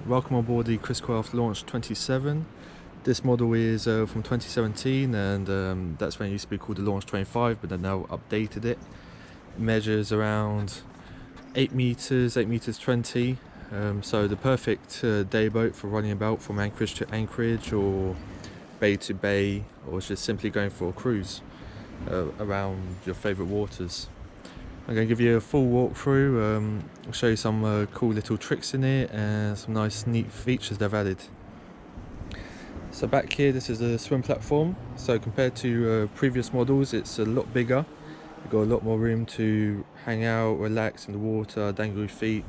Welcome on board the Chris Craft Launch 27. This model is from 2017 and that's when it used to be called the Launch 25, but they've now updated it. It measures around 8 meters, 8 meters 20. So the perfect day boat for running about from anchorage to anchorage or bay to bay, or just simply going for a cruise around your favorite waters. I'm going to give you a full walkthrough. I'll show you some cool little tricks in it and some nice neat features they've added. So back here, this is a swim platform. So compared to previous models, it's a lot bigger. You've got a lot more room to hang out, relax in the water, dangle your feet.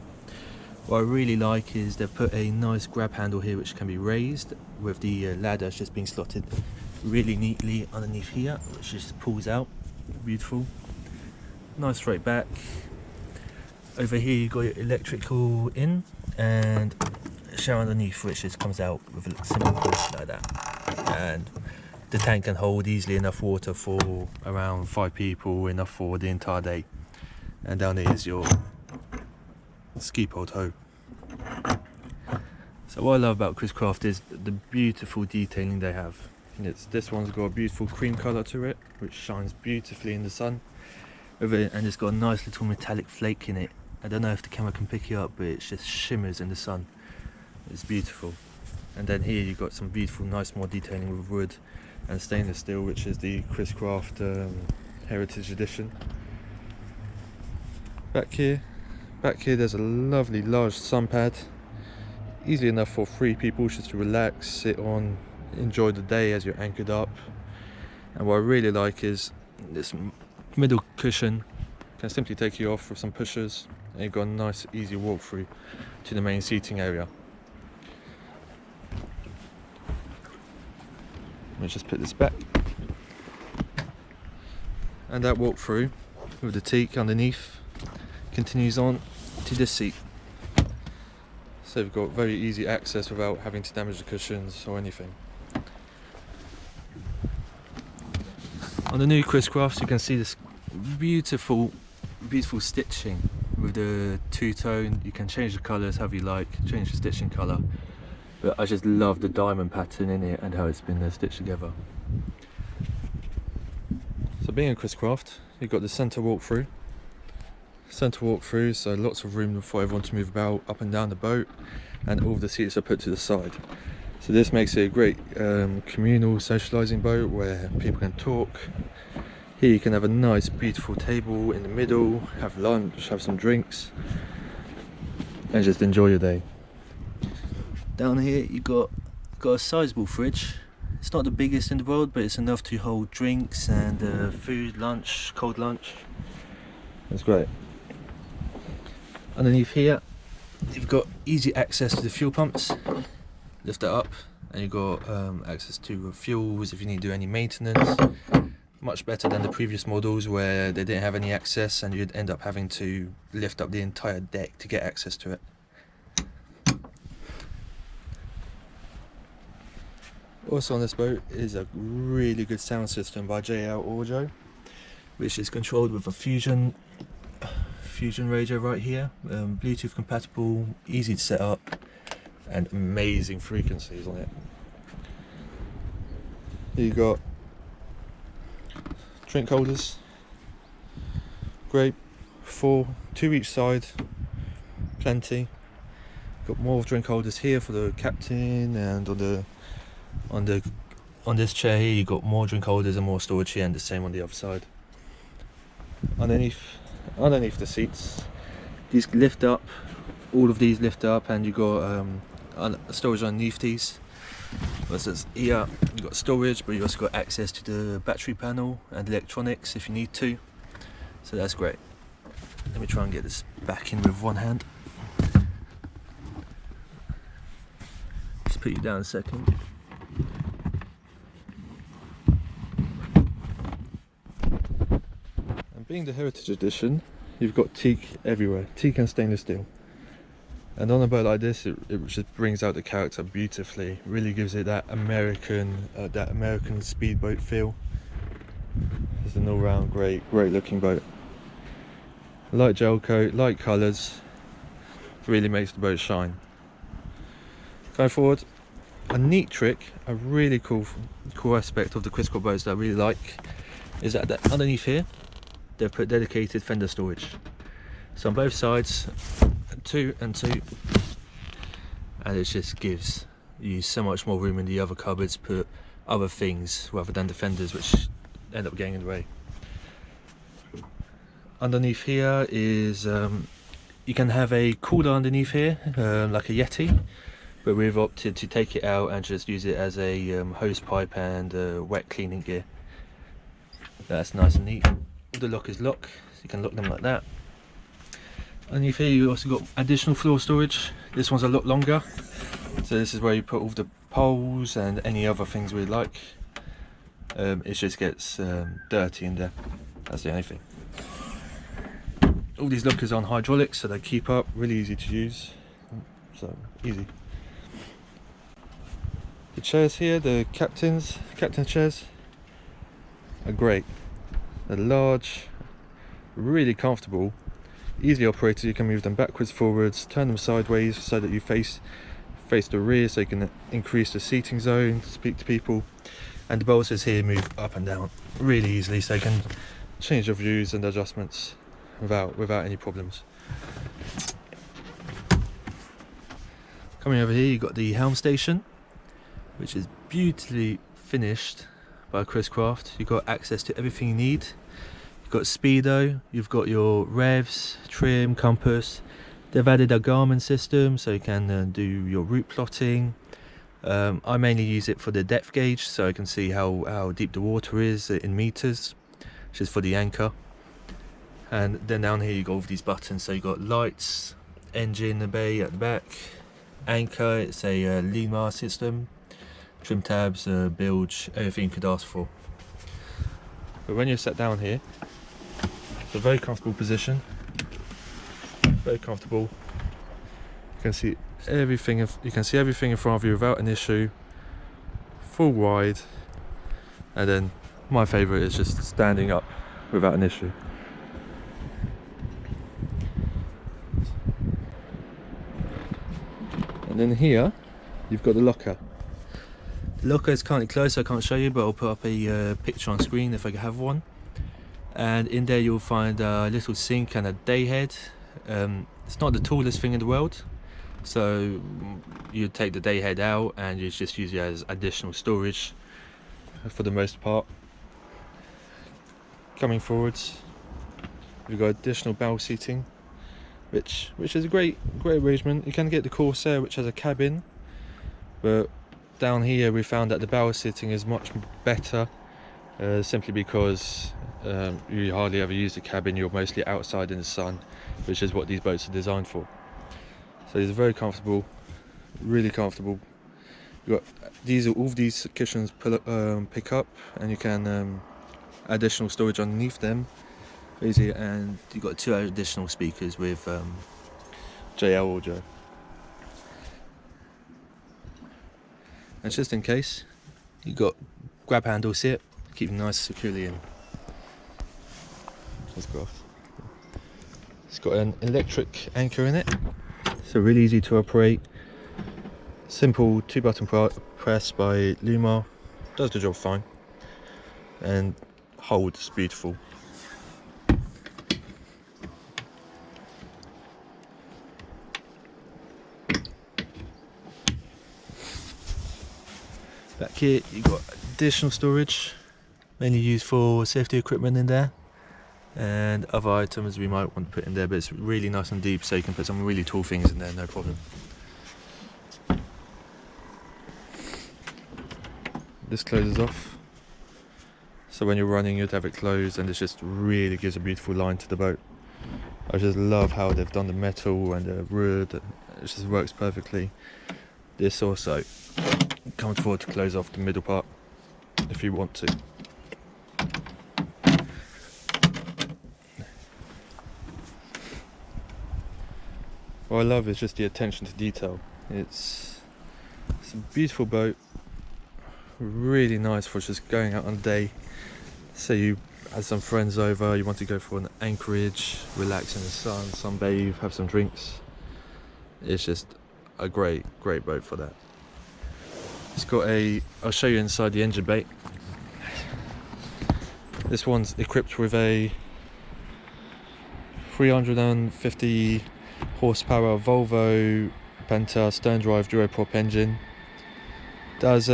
What I really like is they've put a nice grab handle here which can be raised, with the ladders just being slotted really neatly underneath here, which just pulls out. Beautiful. Nice straight back. Over here you've got your electrical in and a shower underneath, which just comes out with a simple push like that. And the tank can hold easily enough water for around 5 people, enough for the entire day. And down here is your ski pole toe. So what I love about Chris Craft is the beautiful detailing they have. This one's got a beautiful cream colour to it, which shines beautifully in the sun. And it's got a nice little metallic flake in it. I don't know if the camera can pick it up, but it just shimmers in the sun. It's beautiful. And then here you've got some beautiful, nice more detailing with wood and stainless steel, which is the Chris Craft Heritage Edition. Back here there's a lovely large sun pad, easy enough for 3 people just to relax, sit on, enjoy the day as you're anchored up. And what I really like is this middle cushion can simply take you off with some pushers, and you've got a nice easy walk through to the main seating area. Let me just put this back, and that walk through with the teak underneath continues on to this seat. So you've got very easy access without having to damage the cushions or anything. On the new Chris Crafts you can see this beautiful stitching with the two-tone. You can change the colours however you like, change the stitching colour, but I just love the diamond pattern in it and how it's been stitched together. So being a Chris Craft, you've got the centre walkthrough, so lots of room for everyone to move about up and down the boat, and all of the seats are put to the side. So this makes it a great communal socialising boat where people can talk. Here you can have a nice beautiful table in the middle, have lunch, have some drinks, and just enjoy your day. Down here you've got a sizable fridge. It's not the biggest in the world, but it's enough to hold drinks and food, lunch, cold lunch. That's great. Underneath here you've got easy access to the fuel pumps. Lift it up and you've got access to fuels if you need to do any maintenance. Much better than the previous models where they didn't have any access and you'd end up having to lift up the entire deck to get access to it. Also on this boat is a really good sound system by JL Audio, which is controlled with a Fusion radio right here, Bluetooth compatible, easy to set up, and amazing frequencies on it. Here you got drink holders, great, 4, 2 each side, plenty. Got more drink holders here for the captain, and on this chair here you got more drink holders and more storage here, and the same on the other side. Underneath the seats, these lift up, all of these lift up, and you got storage underneath these. Versus here you've got storage, but you also got access to the battery panel and electronics if you need to, so that's great. Let me try and get this back in with one hand. Just put you down a second. And being the Heritage Edition, you've got teak everywhere, teak and stainless steel. And on a boat like this, it just brings out the character beautifully. Really gives it that American speedboat feel. It's an all-round great looking boat. Light gel coat, light colours, really makes the boat shine. Going forward, a neat trick, a really cool aspect of the Quizcore boats that I really like is that underneath here they've put dedicated fender storage. So on both sides, 2 and 2, and it just gives you so much more room in the other cupboards to put other things rather than the fenders, which end up getting in the way. Underneath here is you can have a cooler underneath here, like a Yeti, but we've opted to take it out and just use it as a hose pipe and wet cleaning gear. That's nice and neat. All the lockers lock, so you can lock them like that. Underneath here you also got additional floor storage. This one's a lot longer, so this is where you put all the poles and any other things we like. It just gets dirty in there, that's the only thing. All these lockers are on hydraulics, so they keep up, really easy to use, so easy. The chairs here, the captain's chairs, are great. They're large, really comfortable, easily operated. You can move them backwards, forwards, turn them sideways so that you face the rear, so you can increase the seating zone, speak to people. And the bolsters here move up and down really easily, so you can change your views and adjustments without any problems. Coming over here, you've got the Helm station, which is beautifully finished by Chris Craft. You've got access to everything you need. You've got speedo, you've got your revs, trim, compass. They've added a Garmin system, so you can do your route plotting. I mainly use it for the depth gauge, so I can see how deep the water is in meters, which is for the anchor. And then down here you got all of these buttons, so you got lights, engine, the bay at the back, anchor, it's a Lima system, trim tabs, bilge, everything you could ask for. But when you're sat down here, it's a very comfortable position, very comfortable. You can see everything in front of you without an issue, full wide, and then my favourite is just standing up without an issue. And then here you've got the locker. The locker is currently closed, so I can't show you, but I'll put up a picture on screen if I have one. And in there you'll find a little sink and a day head. It's not the tallest thing in the world, so you take the day head out and you just use it as additional storage for the most part. Coming forwards, we've got additional bowel seating, which is a great arrangement. You can get the Corsair, which has a cabin, but down here we found that the bowel seating is much better, simply because you hardly ever use the cabin. You're mostly outside in the sun, which is what these boats are designed for. So it's very comfortable, really comfortable. You got all of these cushions pick up, and you can additional storage underneath them. Easy, and you've got 2 additional speakers with JL audio. And just in case, you've got grab handles here, keep them nice securely in. Let's go off. It's got an electric anchor in it, so really easy to operate. Simple 2-button press by Luma, does the job fine, and holds beautiful. Back here you've got additional storage, mainly used for safety equipment in there, and other items we might want to put in there, but it's really nice and deep, so you can put some really tall things in there, no problem. This closes off, so when you're running you'd have it closed, and it just really gives a beautiful line to the boat. I just love how they've done the metal and the wood, it just works perfectly. This also comes forward to close off the middle part if you want to. What I love is just the attention to detail. It's a beautiful boat, really nice for just going out on a day. Say you had some friends over, you want to go for an anchorage, relax in the sun, sunbathe, have some drinks. It's just a great boat for that. It's got a, I'll show you inside the engine bay. This one's equipped with a 350 horsepower Volvo penta stern drive duroprop engine. Does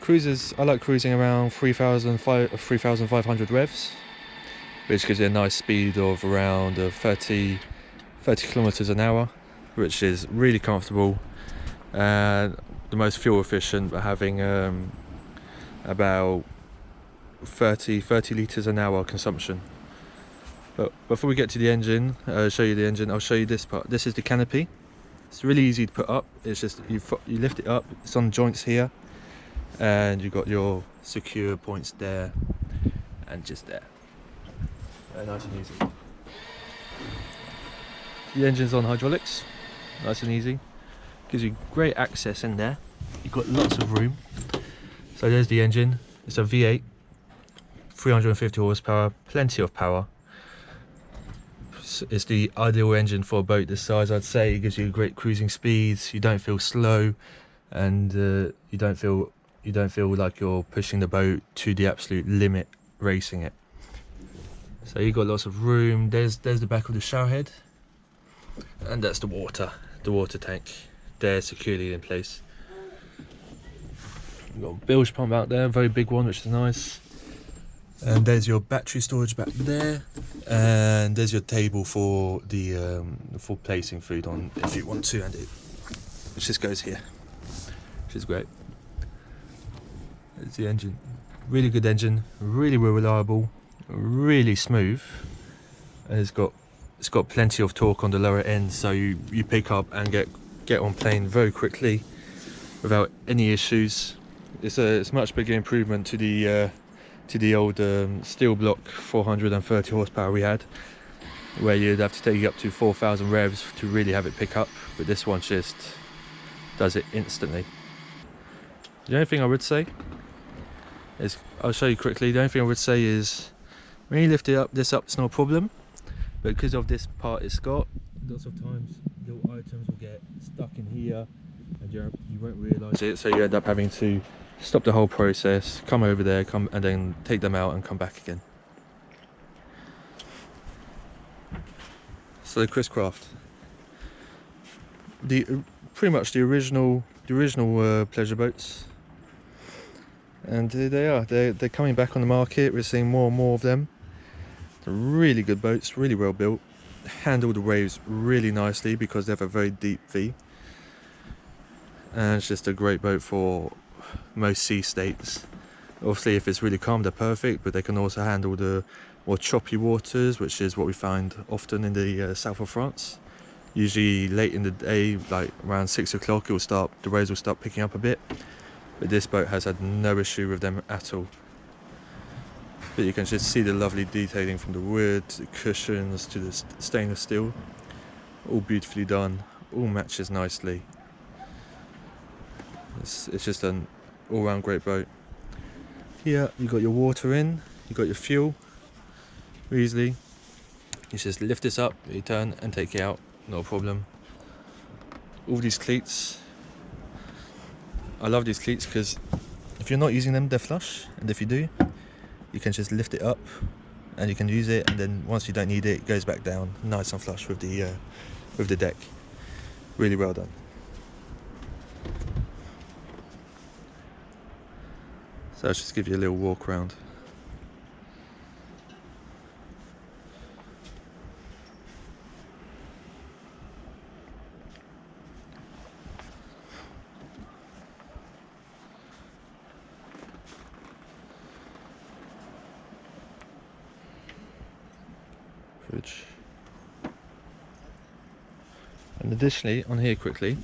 cruises, I like cruising around 3,500 revs, which gives you a nice speed of around 30 kilometers an hour, which is really comfortable and the most fuel efficient, but having about 30 liters an hour consumption. But before we get to the engine, show you the engine, I'll show you this part. This is the canopy. It's really easy to put up. It's just you lift it up, it's on joints here, and you've got your secure points there and just there. Very nice and easy. The engine's on hydraulics, nice and easy. Gives you great access in there. You've got lots of room. So there's the engine. It's a V8, 350 horsepower, plenty of power. It's the ideal engine for a boat this size, I'd say. It gives you great cruising speeds. You don't feel slow, and you don't feel like you're pushing the boat to the absolute limit, racing it. So you've got lots of room. There's the back of the shower head, and that's the water tank there securely in place. You've got a bilge pump out there, a very big one, which is nice. And there's your battery storage back there, and there's your table for the for placing food on if you want to, and which just goes here, which is great. There's the engine, really good engine, really reliable, really smooth. And it's got plenty of torque on the lower end, so you pick up and get on plane very quickly without any issues. It's a much bigger improvement to the old steel block 430 horsepower we had, where you'd have to take you up to 4,000 revs to really have it pick up, but this one just does it instantly. The only thing I would say is, I'll show you quickly, the only thing I would say is when you lift this up, it's no problem, but because of this part it's got, lots of times little items will get stuck in here and you won't realise it, so you end up having to stop the whole process, come over there, and then take them out and come back again. So the Chris Craft, pretty much the original pleasure boats, and they're coming back on the market. We're seeing more and more of them. They're really good boats, really well built, handle the waves really nicely because they have a very deep V, and it's just a great boat for most sea states. Obviously if it's really calm they're perfect, but they can also handle the more choppy waters, which is what we find often in the south of France. Usually late in the day, like around 6 o'clock, the waves will start picking up a bit, but this boat has had no issue with them at all. But you can just see the lovely detailing from the wood, the cushions to the stainless steel, all beautifully done, all matches nicely. It's just an all-round great boat. Here you got your water in, you got your fuel, easily. You just lift this up, you turn and take it out, no problem. All these cleats, I love these cleats because if you're not using them, they're flush, and if you do, you can just lift it up and you can use it, and then once you don't need it, it goes back down nice and flush with the deck. Really well done. So let's just give you a little walk around. Fridge. And additionally, on here quickly,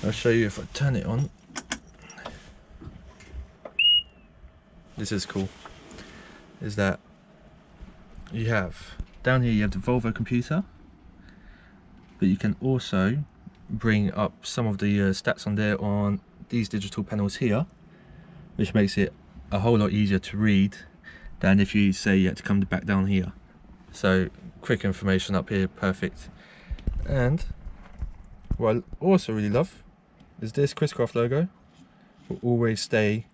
I'll show you if I turn it on. This is cool, is that you have down here, you have the Volvo computer, but you can also bring up some of the stats on there on these digital panels here, which makes it a whole lot easier to read than if you say you had to come back down here. So quick information up here, perfect. And what I also really love is this Chris Craft logo, will always stay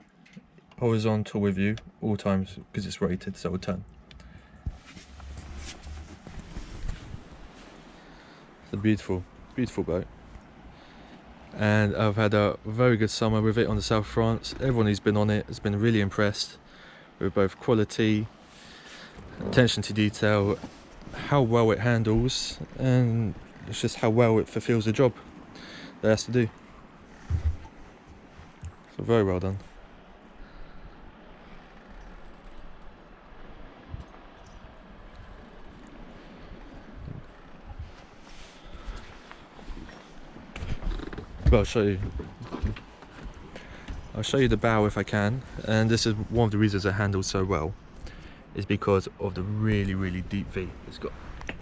horizontal with you all times because it's rated, so it'll turn. It's a beautiful, beautiful boat. And I've had a very good summer with it on the South of France. Everyone who's been on it has been really impressed with both quality, attention to detail, how well it handles, and it's just how well it fulfills the job that it has to do. So very well done. But I'll show you the bow if I can, and this is one of the reasons it handles so well, is because of the really deep V. It's got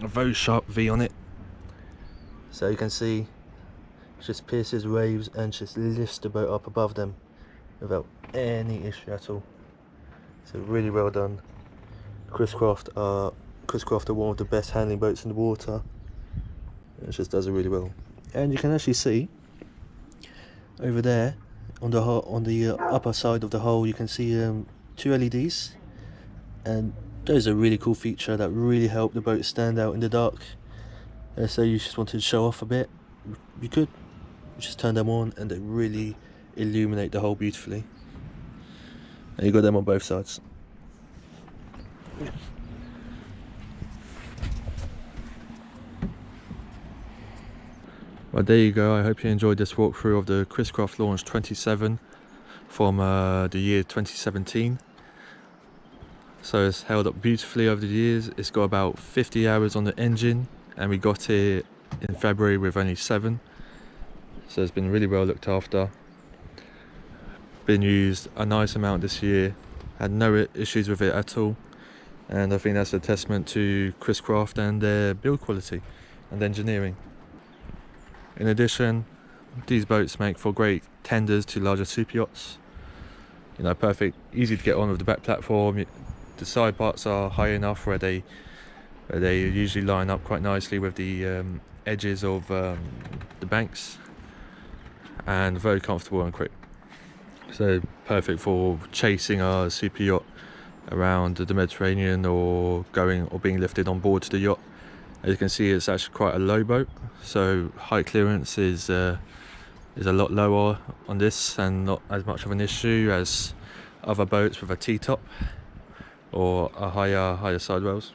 a very sharp V on it, so you can see it just pierces waves and just lifts the boat up above them without any issue at all. So really well done. Chris Craft are one of the best handling boats in the water. It just does it really well, and you can actually see over there on the upper side of the hull, you can see 2 LEDs, and those are a really cool feature that really help the boat stand out in the dark. So you just wanted to show off a bit, you could just turn them on and they really illuminate the hull beautifully. And you got them on both sides. Well, there you go. I hope you enjoyed this walkthrough of the Chris Craft Launch 27 from the year 2017. So it's held up beautifully over the years. It's got about 50 hours on the engine, and we got it in February with only 7. So it's been really well looked after. Been used a nice amount this year. Had no issues with it at all. And I think that's a testament to Chris Craft and their build quality and engineering. In addition, these boats make for great tenders to larger super yachts. You know, perfect, easy to get on with the back platform. The side parts are high enough where they usually line up quite nicely with the edges of the banks, and very comfortable and quick. So perfect for chasing a super yacht around the Mediterranean or being lifted on board to the yacht. As you can see, it's actually quite a low boat, so height clearance is a lot lower on this and not as much of an issue as other boats with a T-top or a higher sidewells.